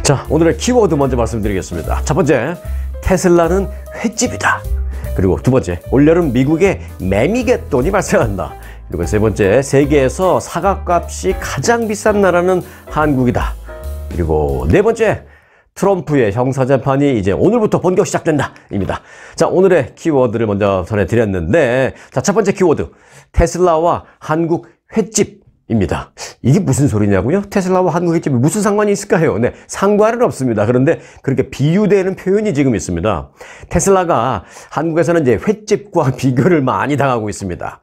자, 오늘의 키워드 먼저 말씀드리겠습니다. 첫 번째, 테슬라는 횟집이다. 그리고 두 번째, 올여름 미국에 매미개돈이 발생한다. 그리고 세 번째, 세계에서 사과값이 가장 비싼 나라는 한국이다. 그리고 네 번째, 트럼프의 형사재판이 이제 오늘부터 본격 시작된다 입니다. 자, 오늘의 키워드를 먼저 전해드렸는데, 자, 첫 번째 키워드, 테슬라와 한국 횟집입니다. 이게 무슨 소리냐고요? 테슬라와 한국 횟집이 무슨 상관이 있을까요? 네, 상관은 없습니다. 그런데 그렇게 비유되는 표현이 지금 있습니다. 테슬라가 한국에서는 이제 횟집과 비교를 많이 당하고 있습니다.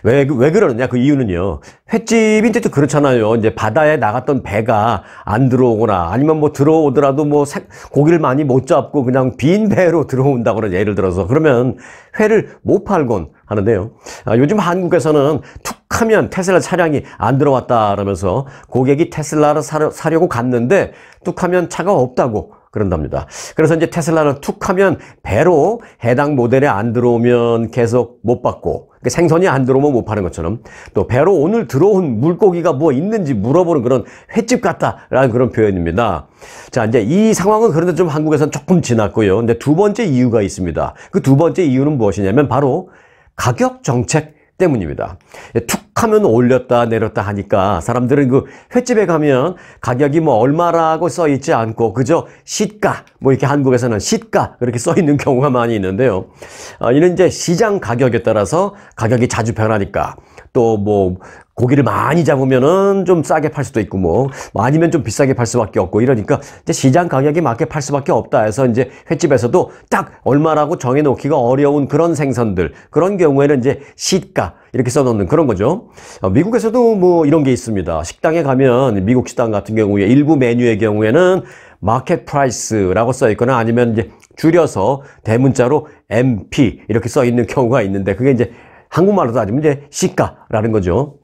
왜 그러느냐? 그 이유는요. 횟집이 이제 또 그렇잖아요. 이제 바다에 나갔던 배가 안 들어오거나 아니면 뭐 들어오더라도 뭐 고기를 많이 못 잡고 그냥 빈 배로 들어온다거나 예를 들어서 그러면 회를 못 팔곤 하는데요. 요즘 한국에서는 툭 하면 테슬라 차량이 안 들어왔다 그러면서 고객이 테슬라를 사려고 갔는데 툭 하면 차가 없다고 그런답니다. 그래서 이제 테슬라는 툭 하면 배로 해당 모델에 안 들어오면 계속 못 받고 생선이 안 들어오면 못 파는 것처럼 또 배로 오늘 들어온 물고기가 뭐 있는지 물어보는 그런 횟집 같다라는 그런 표현입니다. 자, 이제 이 상황은 그런데 좀 한국에서는 조금 지났고요. 근데 두 번째 이유가 있습니다. 그 두 번째 이유는 무엇이냐면 바로 가격 정책 때문입니다. 툭 하면 올렸다 내렸다 하니까 사람들은 그 횟집에 가면 가격이 뭐 얼마라고 써 있지 않고 그저 시가, 뭐 이렇게 한국에서는 시가 그렇게 써 있는 경우가 많이 있는데요. 이는 이제 시장 가격에 따라서 가격이 자주 변하니까 또 뭐 고기를 많이 잡으면은 좀 싸게 팔 수도 있고 뭐 아니면 좀 비싸게 팔 수밖에 없고 이러니까 이제 시장 가격에 맞게 팔 수밖에 없다 해서 이제 횟집에서도 딱 얼마라고 정해놓기가 어려운 그런 생선들 그런 경우에는 이제 시가 이렇게 써놓는 그런 거죠. 미국에서도 뭐 이런 게 있습니다. 식당에 가면 미국 식당 같은 경우에 일부 메뉴의 경우에는 마켓 프라이스라고 써 있거나 아니면 이제 줄여서 대문자로 MP 이렇게 써 있는 경우가 있는데 그게 이제 한국말로 따지면 이제 시가라는 거죠.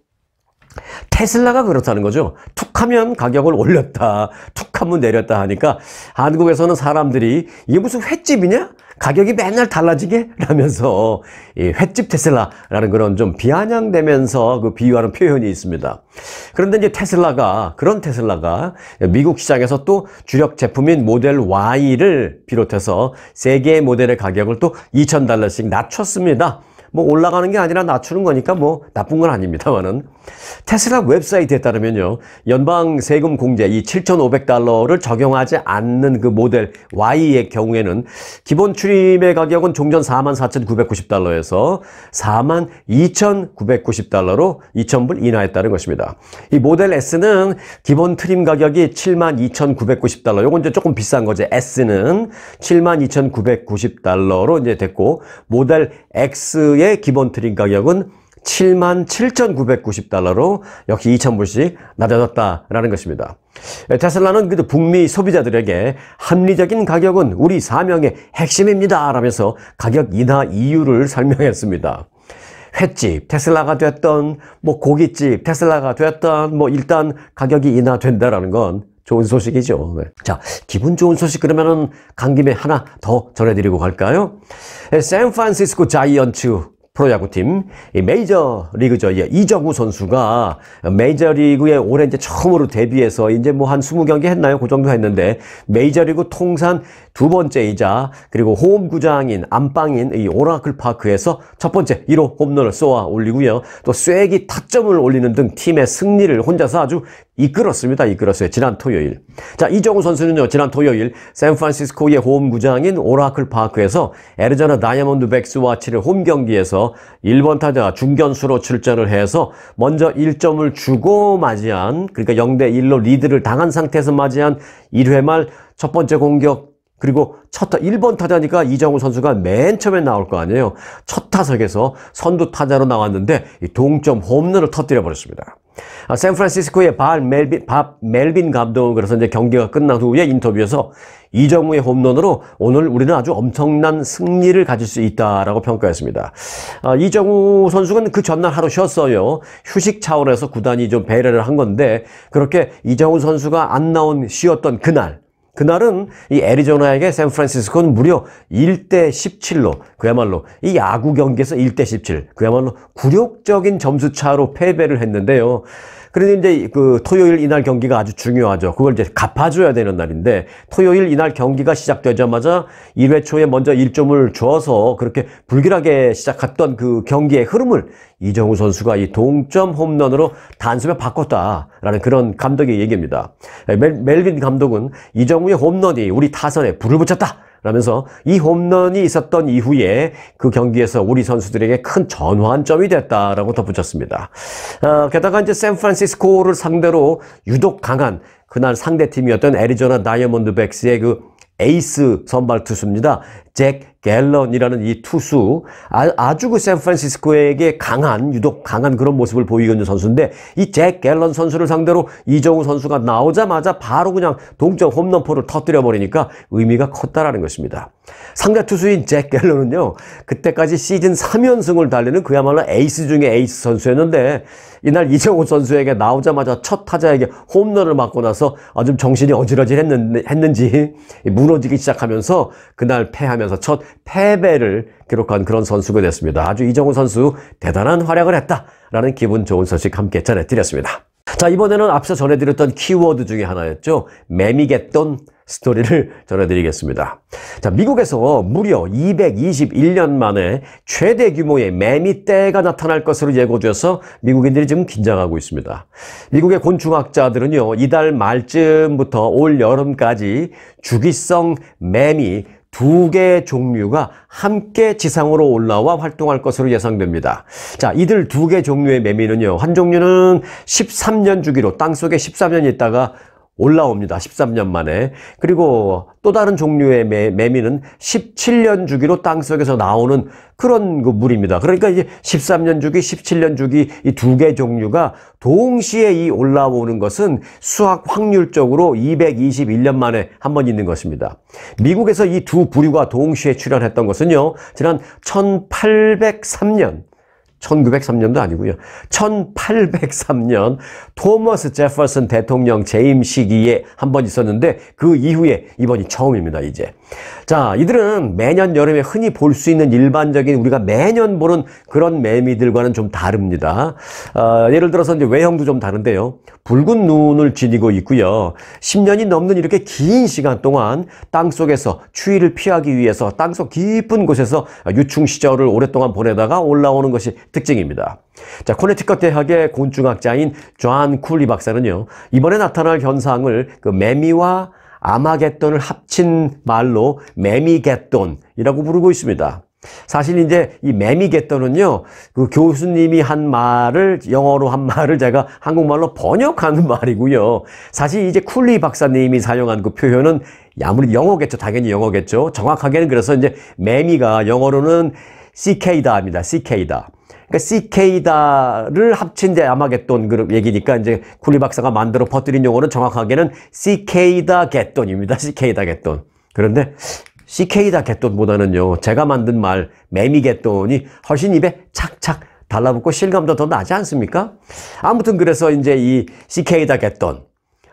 테슬라가 그렇다는 거죠. 툭 하면 가격을 올렸다, 툭 하면 내렸다 하니까 한국에서는 사람들이 이게 무슨 횟집이냐? 가격이 맨날 달라지게? 라면서 이 횟집 테슬라라는 그런 좀 비아냥대면서 그 비유하는 표현이 있습니다. 그런데 이제 그런 테슬라가 미국 시장에서 또 주력 제품인 모델 Y를 비롯해서 세 개의 모델의 가격을 또 $2,000씩 낮췄습니다. 뭐 올라가는 게 아니라 낮추는 거니까 뭐 나쁜 건 아닙니다만은 테슬라 웹사이트에 따르면요. 연방 세금 공제 이 $7,500를 적용하지 않는 그 모델 Y의 경우에는 기본 출임의 가격은 종전 $44,990에서 $42,990로 2,000불 인하했다는 것입니다. 이 모델 S는 기본 트림 가격이 $72,990. 요건 이제 조금 비싼 거죠. S는 $72,990로 이제 됐고 모델 X의 기본 트림 가격은 $77,990로 역시 2,000불씩 낮아졌다라는 것입니다. 테슬라는 그래도 북미 소비자들에게 합리적인 가격은 우리 사명의 핵심입니다 라면서 가격 인하 이유를 설명했습니다. 횟집 테슬라가 됐던 뭐 고깃집 테슬라가 됐던 뭐 일단 가격이 인하된다라는 건 좋은 소식이죠. 네. 자, 기분 좋은 소식 그러면은 간 김에 하나 더 전해드리고 갈까요? 샌프란시스코 자이언츠 프로야구팀 메이저리그죠. 이정우 선수가 메이저리그에 올해 이제 처음으로 데뷔해서 이제 뭐 한 20경기 했나요? 그 정도 했는데 메이저리그 통산 두 번째이자 그리고 홈구장인 안방인 이 오라클 파크에서 첫 번째 1호 홈런을 쏘아 올리고요. 또 쐐기 타점을 올리는 등 팀의 승리를 혼자서 아주 이끌었어요. 지난 토요일. 자, 이정우 선수는요. 지난 토요일 샌프란시스코의 홈구장인 오라클 파크에서 애리조나 다이아몬드백스와 치를 홈경기에서 1번 타자 중견수로 출전을 해서 먼저 1점을 주고 맞이한 그러니까 0대1로 리드를 당한 상태에서 맞이한 1회 말 첫 번째 공격 그리고 1번 타자니까 이정우 선수가 맨 처음에 나올 거 아니에요. 첫 타석에서 선두 타자로 나왔는데 동점 홈런을 터뜨려 버렸습니다. 샌프란시스코의 밥 멜빈 감독은 그래서 이제 경기가 끝난 후에 인터뷰에서 이정우의 홈런으로 오늘 우리는 아주 엄청난 승리를 가질 수 있다라고 평가했습니다. 이정우 선수는 그 전날 하루 쉬었어요. 휴식 차원에서 구단이 좀 배려를 한 건데 그렇게 이정우 선수가 안 나온 쉬었던 그날은 이 애리조나에게 샌프란시스코는 무려 1대17로 그야말로 이 야구 경기에서 1대17 그야말로 굴욕적인 점수 차로 패배를 했는데요. 그런데 이제 그 토요일 이날 경기가 아주 중요하죠. 그걸 이제 갚아줘야 되는 날인데 토요일 이날 경기가 시작되자마자 1회 초에 먼저 1점을 줘서 그렇게 불길하게 시작했던 그 경기의 흐름을 이정우 선수가 이 동점 홈런으로 단숨에 바꿨다라는 그런 감독의 얘기입니다. 멜빈 감독은 이정우의 홈런이 우리 타선에 불을 붙였다 라면서 이 홈런이 있었던 이후에 그 경기에서 우리 선수들에게 큰 전환점이 됐다라고 덧붙였습니다. 게다가 이제 샌프란시스코를 상대로 유독 강한 그날 상대팀이었던 애리조나 다이아몬드백스의 그 에이스 선발 투수입니다. 잭 갤런이라는 이 투수, 아주 그 샌프란시스코에게 유독 강한 그런 모습을 보이고 있는 선수인데 이 잭 갤런 선수를 상대로 이정우 선수가 나오자마자 바로 그냥 동점 홈런포를 터뜨려 버리니까 의미가 컸다라는 것입니다. 상대 투수인 잭 갤런은요, 그때까지 시즌 3연승을 달리는 그야말로 에이스 중에 에이스 선수였는데 이날 이정우 선수에게 나오자마자 첫 타자에게 홈런을 맞고 나서 좀 정신이 어지러질했는지 무너지기 시작하면서 그날 패하면서 첫 패배를 기록한 그런 선수가 됐습니다. 아주 이정우 선수 대단한 활약을 했다라는 기분 좋은 소식 함께 전해드렸습니다. 자, 이번에는 앞서 전해드렸던 키워드 중에 하나였죠. 매미겟돈 스토리를 전해드리겠습니다. 자, 미국에서 무려 221년 만에 최대 규모의 매미떼가 나타날 것으로 예고되어서 미국인들이 지금 긴장하고 있습니다. 미국의 곤충학자들은요, 이달 말쯤부터 올 여름까지 주기성 매미 2개의 종류가 함께 지상으로 올라와 활동할 것으로 예상됩니다. 자, 이들 2개 종류의 매미는요, 한 종류는 13년 주기로 땅속에 13년 있다가 올라옵니다. 13년 만에. 그리고 또 다른 종류의 매미는 17년 주기로 땅속에서 나오는 그런 그 물입니다. 그러니까 이제 13년 주기, 17년 주기 이 2개 종류가 동시에 이 올라오는 것은 수학 확률적으로 221년 만에 한 번 있는 것입니다. 미국에서 이 두 부류가 동시에 출현했던 것은요, 지난 1803년 1903년도 아니고요. 1803년 토머스 제퍼슨 대통령 재임 시기에 한 번 있었는데 그 이후에 이번이 처음입니다, 이제. 자, 이들은 매년 여름에 흔히 볼 수 있는 일반적인 우리가 매년 보는 그런 매미들과는 좀 다릅니다. 예를 들어서 이제 외형도 좀 다른데요. 붉은 눈을 지니고 있고요. 10년이 넘는 이렇게 긴 시간 동안 땅속에서 추위를 피하기 위해서 땅속 깊은 곳에서 유충 시절을 오랫동안 보내다가 올라오는 것이 특징입니다. 자, 코네티컷 대학의 곤충학자인 존 쿨리 박사는요, 이번에 나타날 현상을 그 매미와 아마겟돈을 합친 말로 매미겟돈이라고 부르고 있습니다. 사실 이제 이 매미겟돈은요, 그 교수님이 한 말을, 영어로 한 말을 제가 한국말로 번역하는 말이고요. 사실 이제 쿨리 박사님이 사용한 그 표현은 아무리 영어겠죠. 당연히 영어겠죠. 정확하게는 그래서 이제 매미가 영어로는 시케이다입니다. 시케이다. 그러니까 시케이다를 합친 데 아마겟돈 그 얘기니까 이제 쿨리 박사가 만들어 퍼뜨린 용어는 정확하게는 시케이다 겟돈입니다. 시케이다 겟돈. 그런데 시케이다 겟돈보다는요, 제가 만든 말 매미겟돈이 훨씬 입에 착착 달라붙고 실감도 더 나지 않습니까? 아무튼 그래서 이제 이 시케이다 겟돈,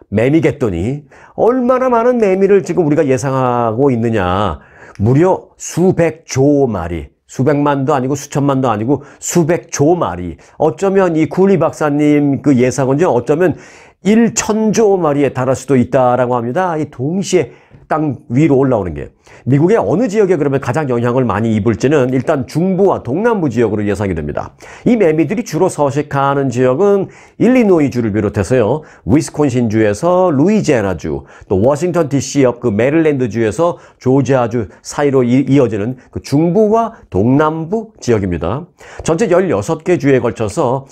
매미겟돈이 얼마나 많은 매미를 지금 우리가 예상하고 있느냐. 무려 수백조 마리. 수백만도 아니고 수천만도 아니고 수백조 마리. 어쩌면 이 쿨리 박사님 그 예상은요, 어쩌면 1천조 마리에 달할 수도 있다라고 합니다. 이 동시에 땅 위로 올라오는 게. 미국의 어느 지역에 그러면 가장 영향을 많이 입을지는 일단 중부와 동남부 지역으로 예상이 됩니다. 이 매미들이 주로 서식하는 지역은 일리노이주를 비롯해서요, 위스콘신주에서 루이지애나주, 또 워싱턴 DC 옆 그 메릴랜드주에서 조지아주 사이로 이어지는 그 중부와 동남부 지역입니다. 전체 16개 주에 걸쳐서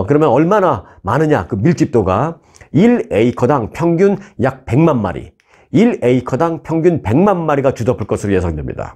그러면 얼마나 많으냐, 그 밀집도가 1에이커당 평균 약 100만 마리. 1에이커당 평균 100만 마리가 뒤덮을 것으로 예상됩니다.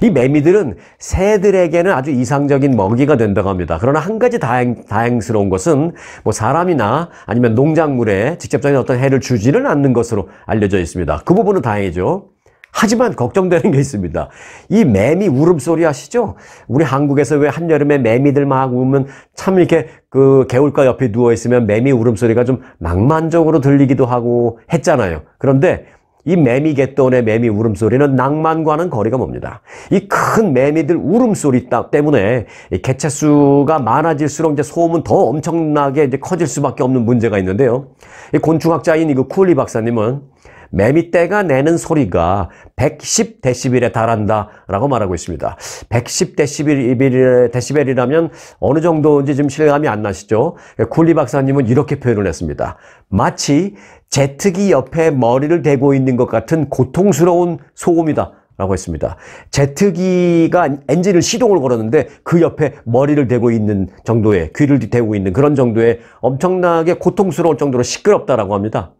이 매미들은 새들에게는 아주 이상적인 먹이가 된다고 합니다. 그러나 한 가지 다행스러운 것은 뭐 사람이나 아니면 농작물에 직접적인 어떤 해를 주지는 않는 것으로 알려져 있습니다. 그 부분은 다행이죠. 하지만 걱정되는 게 있습니다. 이 매미 울음소리 아시죠? 우리 한국에서 왜 한여름에 매미들 막 울면 참 이렇게 그 개울가 옆에 누워있으면 매미 울음소리가 좀 낭만적으로 들리기도 하고 했잖아요. 그런데 이 매미갯돈의 매미 울음소리는 낭만과는 거리가 멉니다. 이 큰 매미들 울음소리 때문에 개체수가 많아질수록 이제 소음은 더 엄청나게 이제 커질 수밖에 없는 문제가 있는데요. 이 곤충학자인 쿨리 박사님은 매미떼가 내는 소리가 110데시벨에 달한다라고 말하고 있습니다. 110데시벨이라면 어느 정도인지 좀 실감이 안 나시죠? 쿨리 박사님은 이렇게 표현을 했습니다. 마치 제트기 옆에 머리를 대고 있는 것 같은 고통스러운 소음이다 라고 했습니다. 제트기가 엔진을 시동을 걸었는데 그 옆에 머리를 대고 있는 정도의, 귀를 대고 있는 그런 정도의 엄청나게 고통스러울 정도로 시끄럽다라고 합니다.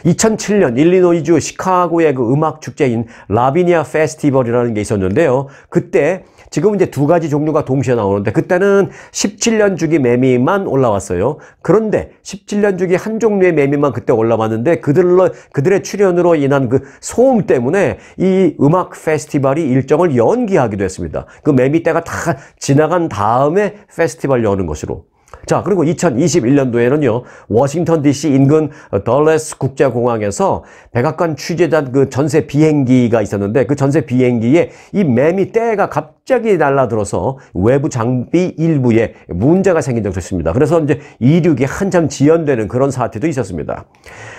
2007년 일리노이주 시카고의 그 음악 축제인 라비니아 페스티벌이라는 게 있었는데요. 그때 지금 이제 두 가지 종류가 동시에 나오는데 그때는 17년 주기 매미만 올라왔어요. 그런데 17년 주기 한 종류의 매미만 그때 올라왔는데 그들의 출연으로 인한 그 소음 때문에 이 음악 페스티벌이 일정을 연기하기도 했습니다. 그 매미떼가 다 지나간 다음에 페스티벌 여는 것으로. 자, 그리고 2021년도에는요, 워싱턴 DC 인근 덜레스 국제공항에서 백악관 취재단 그 전세 비행기가 있었는데 그 전세 비행기에 이 매미 떼가 갑자기 날아들어서 외부 장비 일부에 문제가 생긴 적도 있습니다. 그래서 이제 이륙이 한참 지연되는 그런 사태도 있었습니다.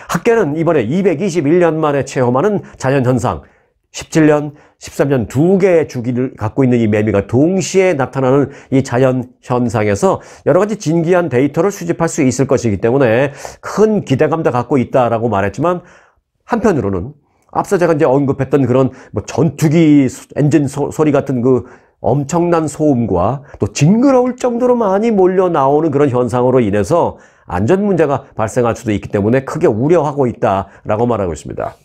학계는 이번에 221년 만에 체험하는 자연현상, 17년, 13년 두 개의 주기를 갖고 있는 이 매미가 동시에 나타나는 이 자연 현상에서 여러 가지 진기한 데이터를 수집할 수 있을 것이기 때문에 큰 기대감도 갖고 있다라고 말했지만 한편으로는 앞서 제가 이제 언급했던 그런 뭐 전투기 엔진 소리 같은 그 엄청난 소음과 또 징그러울 정도로 많이 몰려 나오는 그런 현상으로 인해서 안전 문제가 발생할 수도 있기 때문에 크게 우려하고 있다라고 말하고 있습니다.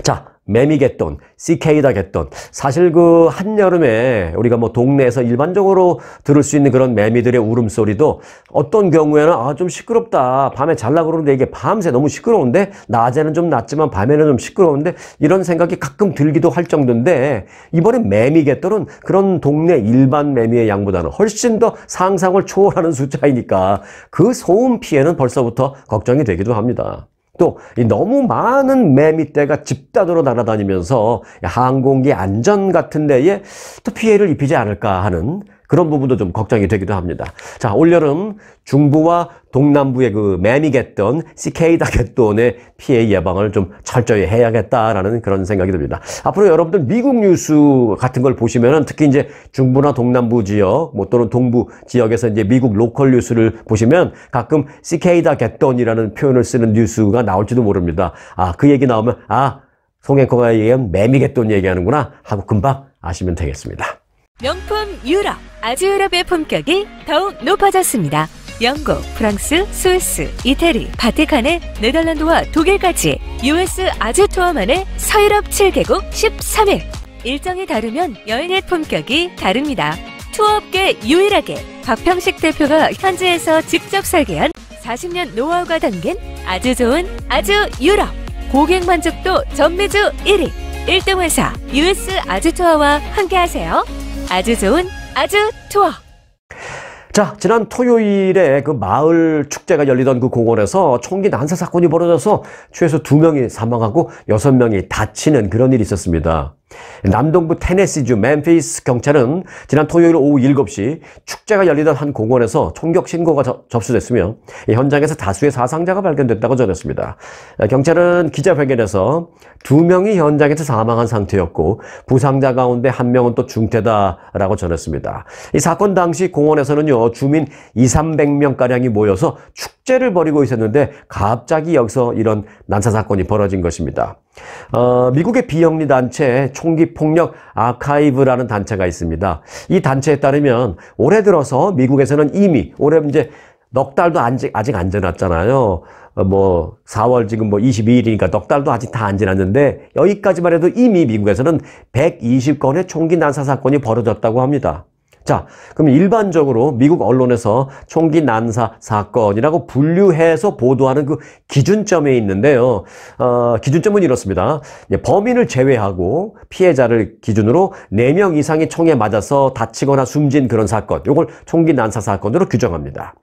자, 매미갯돈, 시케이다 갯돈. 사실 그 한여름에 우리가 뭐 동네에서 일반적으로 들을 수 있는 그런 매미들의 울음소리도 어떤 경우에는 좀 시끄럽다. 밤에 잘라 그러는데 이게 밤새 너무 시끄러운데 낮에는 좀 낫지만 밤에는 좀 시끄러운데 이런 생각이 가끔 들기도 할 정도인데 이번에 매미갯돈은 그런 동네 일반 매미의 양보다는 훨씬 더 상상을 초월하는 숫자이니까 그 소음 피해는 벌써부터 걱정이 되기도 합니다. 또 너무 많은 매미떼가 집단으로 날아다니면서 항공기 안전 같은 데에 또 피해를 입히지 않을까 하는 그런 부분도 좀 걱정이 되기도 합니다. 자, 올여름 중부와 동남부의 그 매미갯돈, 시케이다 갯돈의 피해 예방을 좀 철저히 해야겠다라는 그런 생각이 듭니다. 앞으로 여러분들 미국 뉴스 같은 걸 보시면은 특히 이제 중부나 동남부 지역, 뭐 또는 동부 지역에서 이제 미국 로컬 뉴스를 보시면 가끔 시케이다 갯돈이라는 표현을 쓰는 뉴스가 나올지도 모릅니다. 그 얘기 나오면 송 앵커가 얘기한 매미갯돈 얘기하는구나 하고 금방 아시면 되겠습니다. 명품 유럽, 아주유럽의 품격이 더욱 높아졌습니다. 영국, 프랑스, 스위스, 이태리, 바티칸의 네덜란드와 독일까지 US 아주 투어만의 서유럽 7개국 13일. 일정이 다르면 여행의 품격이 다릅니다. 투어업계 유일하게 박평식 대표가 현지에서 직접 설계한 40년 노하우가 담긴 아주 좋은 아주 유럽. 고객 만족도 전매주 1위. 1등 회사 US 아주 투어와 함께하세요. 아주 좋은 아주 투어. 자, 지난 토요일에 그 마을 축제가 열리던 그 공원에서 총기 난사 사건이 벌어져서 최소 2명이 사망하고 6명이 다치는 그런 일이 있었습니다. 남동부 테네시주 멤피스 경찰은 지난 토요일 오후 7시 축제가 열리던 한 공원에서 총격 신고가 접수됐으며 현장에서 다수의 사상자가 발견됐다고 전했습니다. 경찰은 기자회견에서 2명이 현장에서 사망한 상태였고 부상자 가운데 1명은 또 중태다라고 전했습니다. 이 사건 당시 공원에서는요 주민 200~300명가량이 모여서 축제를 벌이고 있었는데 갑자기 여기서 이런 난사 사건이 벌어진 것입니다. 미국의 비영리 단체 총기폭력 아카이브라는 단체가 있습니다. 이 단체에 따르면 올해 들어서 미국에서는 이미 올해 이제 넉 달도 아직 안 지났잖아요. 4월 지금 22일이니까 넉 달도 아직 다 안 지났는데 여기까지만 해도 이미 미국에서는 120건의 총기 난사 사건이 벌어졌다고 합니다. 자, 그럼 일반적으로 미국 언론에서 총기 난사 사건이라고 분류해서 보도하는 그 기준점이 있는데요. 기준점은 이렇습니다. 범인을 제외하고 피해자를 기준으로 4명 이상이 총에 맞아서 다치거나 숨진 그런 사건, 이걸 총기 난사 사건으로 규정합니다.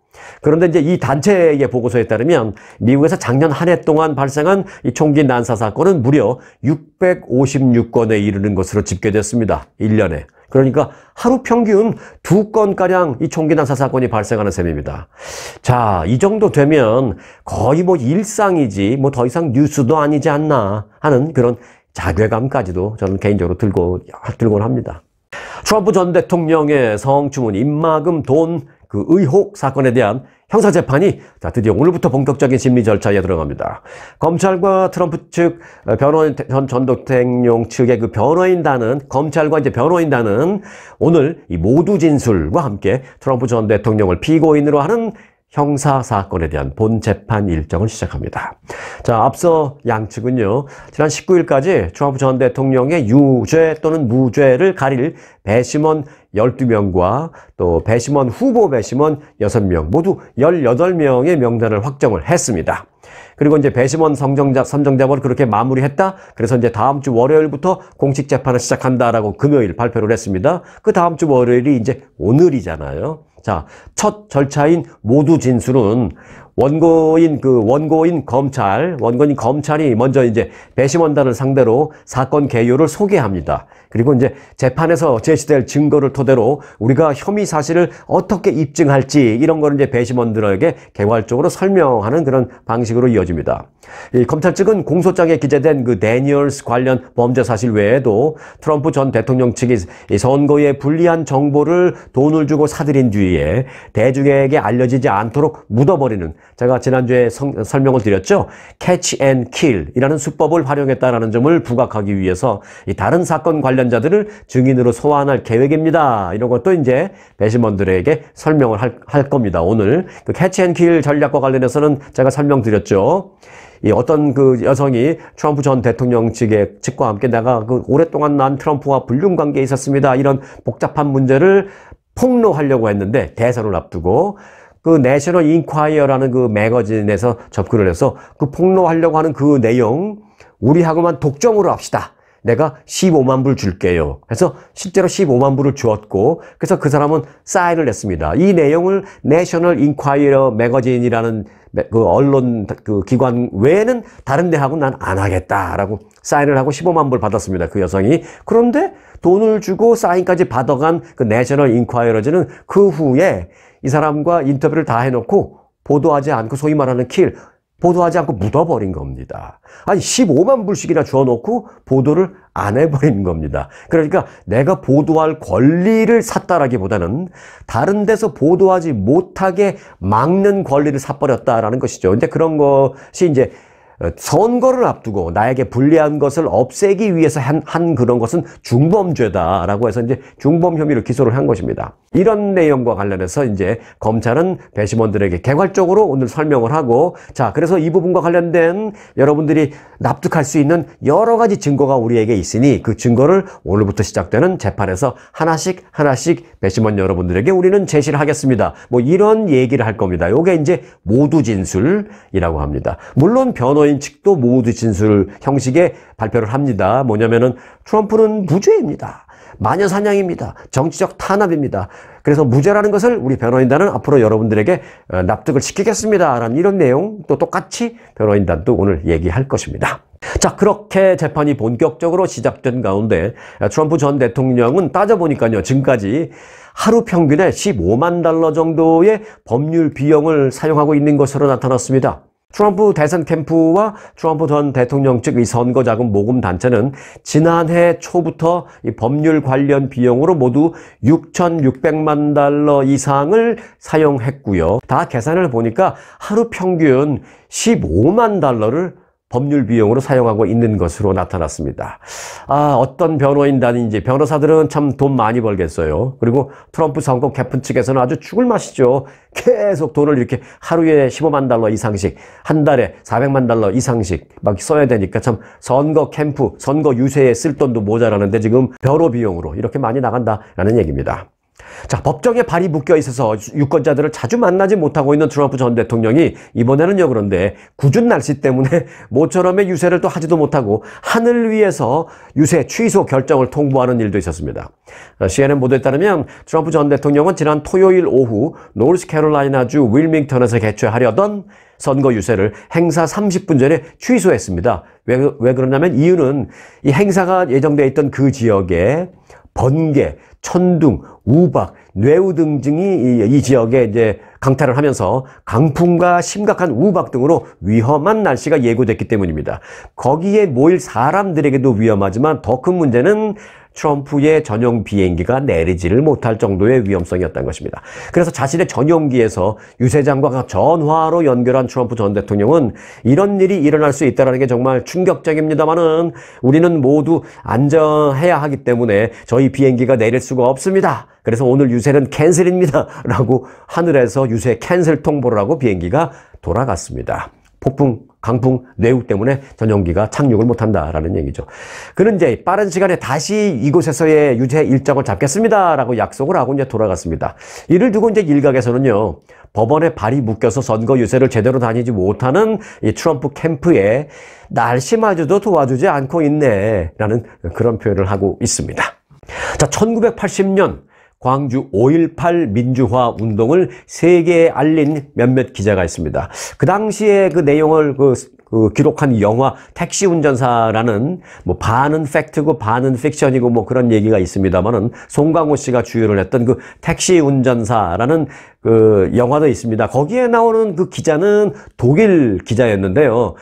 그런데 이제 이 단체의 보고서에 따르면 미국에서 작년 한 해 동안 발생한 이 총기 난사 사건은 무려 656건에 이르는 것으로 집계됐습니다. 1년에. 그러니까 하루 평균 2건가량 이 총기 난사 사건이 발생하는 셈입니다. 자, 이 정도 되면 거의 뭐 일상이지 뭐 더 이상 뉴스도 아니지 않나 하는 그런 자괴감까지도 저는 개인적으로 들곤 합니다. 트럼프 전 대통령의 성추문, 입막음, 돈 그 의혹 사건에 대한 형사재판이 드디어 오늘부터 본격적인 심리 절차에 들어갑니다. 검찰과 트럼프 측 변호인, 전 대통령 측의 그 변호인단은, 검찰과 이제 변호인단은 오늘 이 모두 진술과 함께 트럼프 전 대통령을 피고인으로 하는 형사 사건에 대한 본 재판 일정을 시작합니다. 자, 앞서 양측은요, 지난 19일까지 트럼프 전 대통령의 유죄 또는 무죄를 가릴 배심원 12명과 또 배심원 후보 배심원 6명, 모두 18명의 명단을 확정을 했습니다. 그리고 이제 배심원 선정작업을 그렇게 마무리했다. 그래서 이제 다음 주 월요일부터 공식 재판을 시작한다라고 금요일 발표를 했습니다. 그 다음 주 월요일이 이제 오늘이잖아요. 자, 첫 절차인 모두 진술은 원고인 검찰이 먼저 이제 배심원단을 상대로 사건 개요를 소개합니다. 그리고 이제 재판에서 제시될 증거를 토대로 우리가 혐의 사실을 어떻게 입증할지 이런 거를 이제 배심원들에게 개괄적으로 설명하는 그런 방식으로 이어집니다. 이 검찰 측은 공소장에 기재된 그 데니얼스 관련 범죄 사실 외에도 트럼프 전 대통령 측이 이 선거에 불리한 정보를 돈을 주고 사들인 뒤에 대중에게 알려지지 않도록 묻어버리는, 제가 지난주에 설명을 드렸죠. Catch and Kill이라는 수법을 활용했다라는 점을 부각하기 위해서 이 다른 사건 관련자들을 증인으로 소환할 계획입니다. 이런 것도 이제 배심원들에게 설명을 할 겁니다. 오늘 그 Catch and Kill 전략과 관련해서는 제가 설명드렸죠. 이 어떤 그 여성이 트럼프 전 대통령 측과 함께 내가 그 오랫동안 난 트럼프와 불륜 관계에 있었습니다. 이런 복잡한 문제를 폭로하려고 했는데 대선을 앞두고 그 내셔널 인콰이어라는 그 매거진에서 접근을 해서 그 폭로하려고 하는 그 내용 우리하고만 독점으로 합시다. 내가 15만 불 줄게요. 그래서 실제로 15만 불을 주었고, 그래서 그 사람은 사인을 했습니다. 이 내용을 내셔널 인콰이어 매거진이라는 그 언론 그 기관 외에는 다른 데 하고 난 안 하겠다라고 사인을 하고 15만 불 받았습니다. 그 여성이. 그런데 돈을 주고 사인까지 받아간 그 내셔널 인콰이어즈는 그 후에 이 사람과 인터뷰를 다 해놓고 보도하지 않고, 소위 말하는 보도하지 않고 묻어버린 겁니다. 아니 15만 불씩이나 주어놓고 보도를 안 해버린 겁니다. 그러니까 내가 보도할 권리를 샀다라기보다는 다른 데서 보도하지 못하게 막는 권리를 사버렸다라는 것이죠. 근데 그런 것이 이제 선거를 앞두고 나에게 불리한 것을 없애기 위해서 한 그런 것은 중범죄다라고 해서 이제 중범 혐의로 기소를 한 것입니다. 이런 내용과 관련해서 이제 검찰은 배심원들에게 개괄적으로 오늘 설명을 하고, 자, 그래서 이 부분과 관련된 여러분들이 납득할 수 있는 여러 가지 증거가 우리에게 있으니 그 증거를 오늘부터 시작되는 재판에서 하나씩 배심원 여러분들에게 우리는 제시를 하겠습니다. 뭐 이런 얘기를 할 겁니다. 요게 이제 모두 진술이라고 합니다. 물론 변호인 측도 모두 진술 형식의 발표를 합니다. 뭐냐면은 트럼프는 무죄입니다. 마녀사냥입니다. 정치적 탄압입니다. 그래서 무죄라는 것을 우리 변호인단은 앞으로 여러분들에게 납득을 시키겠습니다. 라는 이런 내용 또 똑같이 변호인단도 오늘 얘기할 것입니다. 자, 그렇게 재판이 본격적으로 시작된 가운데 트럼프 전 대통령은 따져보니까요, 지금까지 하루 평균에 15만 달러 정도의 법률 비용을 사용하고 있는 것으로 나타났습니다. 트럼프 대선 캠프와 트럼프 전 대통령 측의 선거자금 모금 단체는 지난해 초부터 이 법률 관련 비용으로 모두 6,600만 달러 이상을 사용했고요. 다 계산을 보니까 하루 평균 15만 달러를 법률 비용으로 사용하고 있는 것으로 나타났습니다. 아, 어떤 변호인단인지, 변호사들은 참 돈 많이 벌겠어요. 그리고 트럼프 선거 캠프 측에서는 아주 죽을 맛이죠. 계속 돈을 이렇게 하루에 15만 달러 이상씩, 한 달에 400만 달러 이상씩 막 써야 되니까 참 선거 캠프, 선거 유세에 쓸 돈도 모자라는데 지금 변호 비용으로 이렇게 많이 나간다라는 얘기입니다. 자, 법정에 발이 묶여 있어서 유권자들을 자주 만나지 못하고 있는 트럼프 전 대통령이 이번에는요, 그런데 궂은 날씨 때문에 모처럼의 유세를 또 하지도 못하고 하늘 위에서 유세 취소 결정을 통보하는 일도 있었습니다. CNN 보도에 따르면 트럼프 전 대통령은 지난 토요일 오후 노스캐롤라이나주 윌밍턴에서 개최하려던 선거 유세를 행사 30분 전에 취소했습니다. 왜 그러냐면 이유는 이 행사가 예정되어 있던 그 지역에 번개, 천둥, 우박, 뇌우등 등이 이 지역에 이제 강타를 하면서 강풍과 심각한 우박 등으로 위험한 날씨가 예고됐기 때문입니다. 거기에 모일 사람들에게도 위험하지만 더 큰 문제는 트럼프의 전용 비행기가 내리지를 못할 정도의 위험성이었던 것입니다. 그래서 자신의 전용기에서 유세장과 전화로 연결한 트럼프 전 대통령은 이런 일이 일어날 수 있다는 게 정말 충격적입니다만은 우리는 모두 안전해야 하기 때문에 저희 비행기가 내릴 수가 없습니다. 그래서 오늘 유세는 캔슬입니다. 라고 하늘에서 유세 캔슬 통보를 하고 비행기가 돌아갔습니다. 폭풍, 강풍, 뇌우 때문에 전용기가 착륙을 못한다라는 얘기죠. 그는 이제 빠른 시간에 다시 이곳에서의 유세 일정을 잡겠습니다라고 약속을 하고 이제 돌아갔습니다. 이를 두고 이제 일각에서는요, 법원에 발이 묶여서 선거 유세를 제대로 다니지 못하는 이 트럼프 캠프에 날씨마저도 도와주지 않고 있네라는 그런 표현을 하고 있습니다. 자, 1980년 광주 5.18 민주화 운동을 세계에 알린 몇몇 기자가 있습니다. 그 당시에 그 내용을 기록한 영화 택시 운전사라는 뭐 반은 팩트고 반은 픽션이고 뭐 그런 얘기가 있습니다만은 송강호 씨가 주연을 했던 그 택시 운전사라는 그 영화도 있습니다. 거기에 나오는 그 기자는 독일 기자였는데요.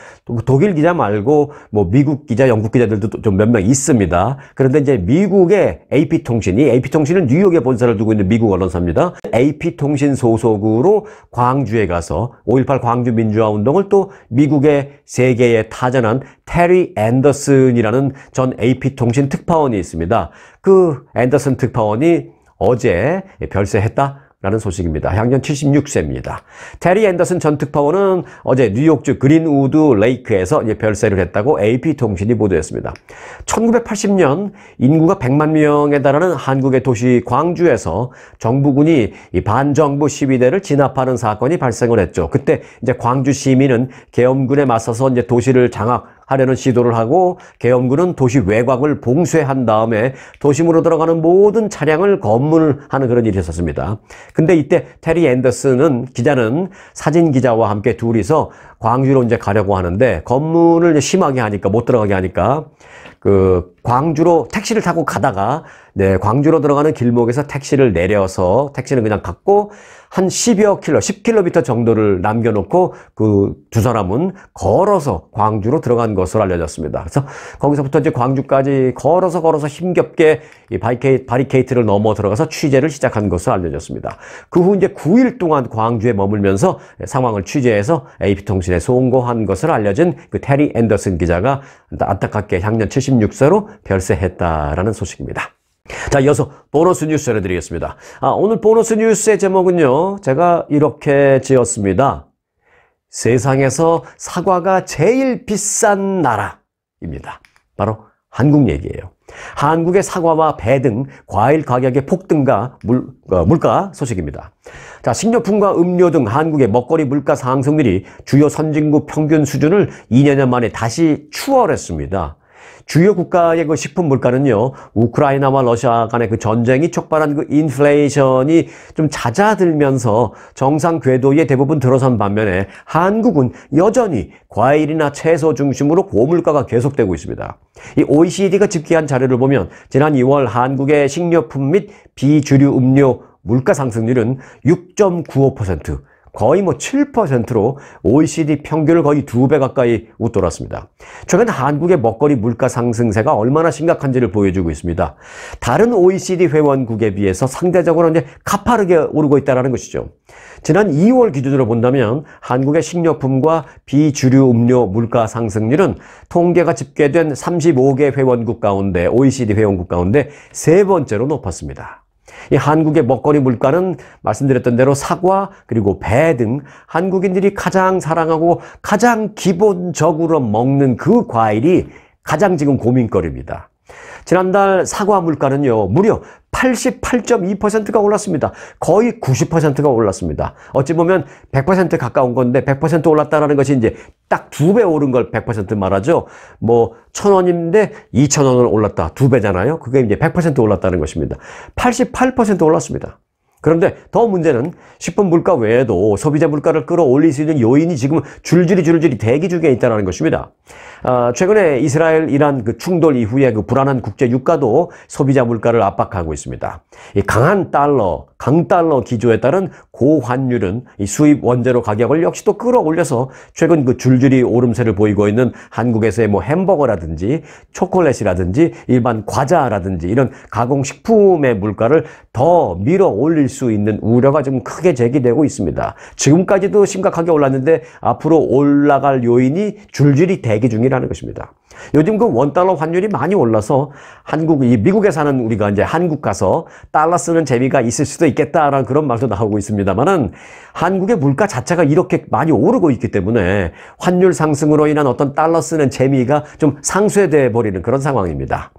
독일 기자 말고 뭐 미국 기자, 영국 기자들도 좀 몇 명 있습니다. 그런데 이제 미국의 AP통신은 뉴욕에 본사를 두고 있는 미국 언론사입니다. AP통신 소속으로 광주에 가서 5.18 광주 민주화 운동을 또 미국의 세계에 타전한 테리 앤더슨이라는 전 AP통신 특파원이 있습니다. 그 앤더슨 특파원이 어제 별세했다 라는 소식입니다. 향년 76세입니다. 테리 앤더슨 전 특파원은 어제 뉴욕주 그린우드 레이크에서 별세를 했다고 AP통신이 보도했습니다. 1980년 인구가 100만 명에 달하는 한국의 도시 광주에서 정부군이 이 반정부 시위대를 진압하는 사건이 발생을 했죠. 그때 이제 광주 시민은 계엄군에 맞서서 이제 도시를 장악하려는 시도를 하고 계엄군은 도시 외곽을 봉쇄한 다음에 도심으로 들어가는 모든 차량을 검문하는 그런 일이 있었습니다. 근데 이때 테리 앤더슨 기자는 사진 기자와 함께 둘이서 광주로 이제 가려고 하는데 검문을 이제 심하게 하니까 못 들어가게 하니까 그 광주로 택시를 타고 가다가 광주로 들어가는 길목에서 택시를 내려서 택시는 그냥 갔고 한 10km 정도를 남겨놓고 그 두 사람은 걸어서 광주로 들어간 것으로 알려졌습니다. 그래서 거기서부터 이제 광주까지 걸어서 힘겹게 이 바리케이트를 넘어 들어가서 취재를 시작한 것으로 알려졌습니다. 그 후 이제 9일 동안 광주에 머물면서 상황을 취재해서 AP통신에 송고한 것을 알려진 그 테리 앤더슨 기자가 안타깝게 향년 76세로 별세했다라는 소식입니다. 자, 이어서 보너스 뉴스 전해드리겠습니다. 오늘 보너스 뉴스의 제목은요, 제가 이렇게 지었습니다. 세상에서 사과가 제일 비싼 나라입니다. 바로 한국 얘기예요. 한국의 사과와 배 등 과일 가격의 폭등과 물가 소식입니다. 자, 식료품과 음료 등 한국의 먹거리 물가 상승률이 주요 선진국 평균 수준을 2년 만에 다시 추월했습니다. 주요 국가의 그 식품 물가는요, 우크라이나와 러시아 간의 그 전쟁이 촉발한 그 인플레이션이 좀 잦아들면서 정상 궤도에 대부분 들어선 반면에 한국은 여전히 과일이나 채소 중심으로 고물가가 계속되고 있습니다. 이 OECD가 집계한 자료를 보면 지난 2월 한국의 식료품 및 비주류 음료 물가 상승률은 6.95%, 거의 7%로 OECD 평균을 거의 2배 가까이 웃돌았습니다. 최근 한국의 먹거리 물가 상승세가 얼마나 심각한지를 보여주고 있습니다. 다른 OECD 회원국에 비해서 상대적으로 이제 가파르게 오르고 있다는 것이죠. 지난 2월 기준으로 본다면 한국의 식료품과 비주류 음료 물가 상승률은 통계가 집계된 35개 회원국 가운데, OECD 회원국 가운데 세 번째로 높았습니다. 이 한국의 먹거리 물가는 말씀드렸던 대로 사과 그리고 배 등 한국인들이 가장 사랑하고 가장 기본적으로 먹는 그 과일이 가장 지금 고민거리입니다. 지난달 사과 물가는요, 무려 88.2%가 올랐습니다. 거의 90%가 올랐습니다. 어찌 보면 100% 가까운 건데 100% 올랐다는 것이 이제 딱 2배 오른 걸 100% 말하죠. 뭐 1,000원인데 2,000원을 올랐다. 2배잖아요. 그게 이제 100% 올랐다는 것입니다. 88% 올랐습니다. 그런데 더 문제는 식품 물가 외에도 소비자 물가를 끌어올릴 수 있는 요인이 지금 줄줄이 대기 중에 있다는 것입니다. 최근에 이스라엘 이란 그 충돌 이후에 그 불안한 국제 유가도 소비자 물가를 압박하고 있습니다. 이 강달러 기조에 따른 고환율은 이 수입 원재료 가격을 역시 또 끌어올려서 최근 그 줄줄이 오름세를 보이고 있는 한국에서의 뭐 햄버거라든지 초콜릿이라든지 일반 과자라든지 이런 가공식품의 물가를 더 밀어 올릴 수 있는 우려가 좀 크게 제기되고 있습니다. 지금까지도 심각하게 올랐는데 앞으로 올라갈 요인이 줄줄이 대기 중이라는 것입니다. 요즘 그 원달러 환율이 많이 올라서 미국에 사는 우리가 이제 한국 가서 달러 쓰는 재미가 있을 수도 있겠다라는 그런 말도 나오고 있습니다만은 한국의 물가 자체가 이렇게 많이 오르고 있기 때문에 환율 상승으로 인한 어떤 달러 쓰는 재미가 좀 상쇄돼 버리는 그런 상황입니다.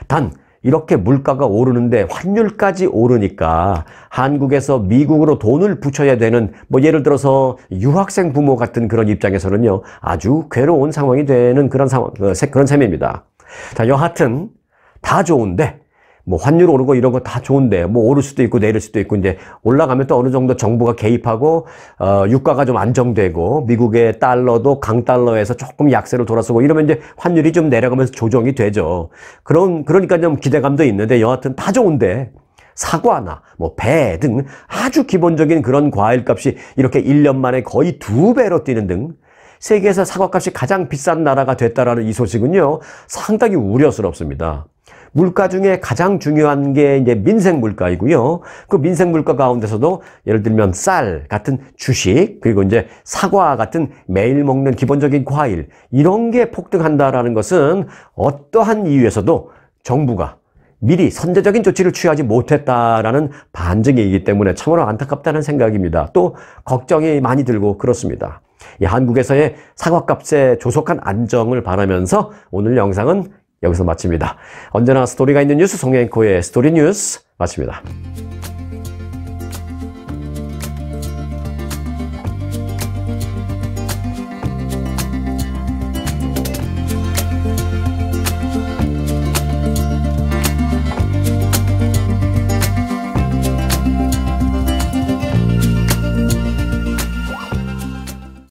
단 이렇게 물가가 오르는데 환율까지 오르니까 한국에서 미국으로 돈을 붙여야 되는 뭐 예를 들어서 유학생 부모 같은 그런 입장에서는요 아주 괴로운 상황이 되는 그런 셈입니다. 자, 여하튼 다 좋은데 뭐 환율 오르고 이런 거 다 좋은데 뭐 오를 수도 있고 내릴 수도 있고 이제 올라가면 또 어느 정도 정부가 개입하고 유가가 좀 안정되고 미국의 달러도 강달러에서 조금 약세로 돌아서고 이러면 이제 환율이 좀 내려가면서 조정이 되죠. 그러니까 좀 기대감도 있는데 여하튼 다 좋은데 사과나 뭐 배 등 아주 기본적인 그런 과일값이 이렇게 1년 만에 거의 2배로 뛰는 등 세계에서 사과값이 가장 비싼 나라가 됐다라는 이 소식은요 상당히 우려스럽습니다. 물가 중에 가장 중요한 게 이제 민생 물가이고요. 그 민생 물가 가운데서도 예를 들면 쌀 같은 주식, 그리고 이제 사과 같은 매일 먹는 기본적인 과일, 이런 게 폭등한다라는 것은 어떠한 이유에서도 정부가 미리 선제적인 조치를 취하지 못했다라는 반증이기 때문에 참으로 안타깝다는 생각입니다. 또 걱정이 많이 들고 그렇습니다. 이 한국에서의 사과값의 조속한 안정을 바라면서 오늘 영상은 여기서 마칩니다. 언제나 스토리가 있는 뉴스 송앵코의 스토리 뉴스 마칩니다.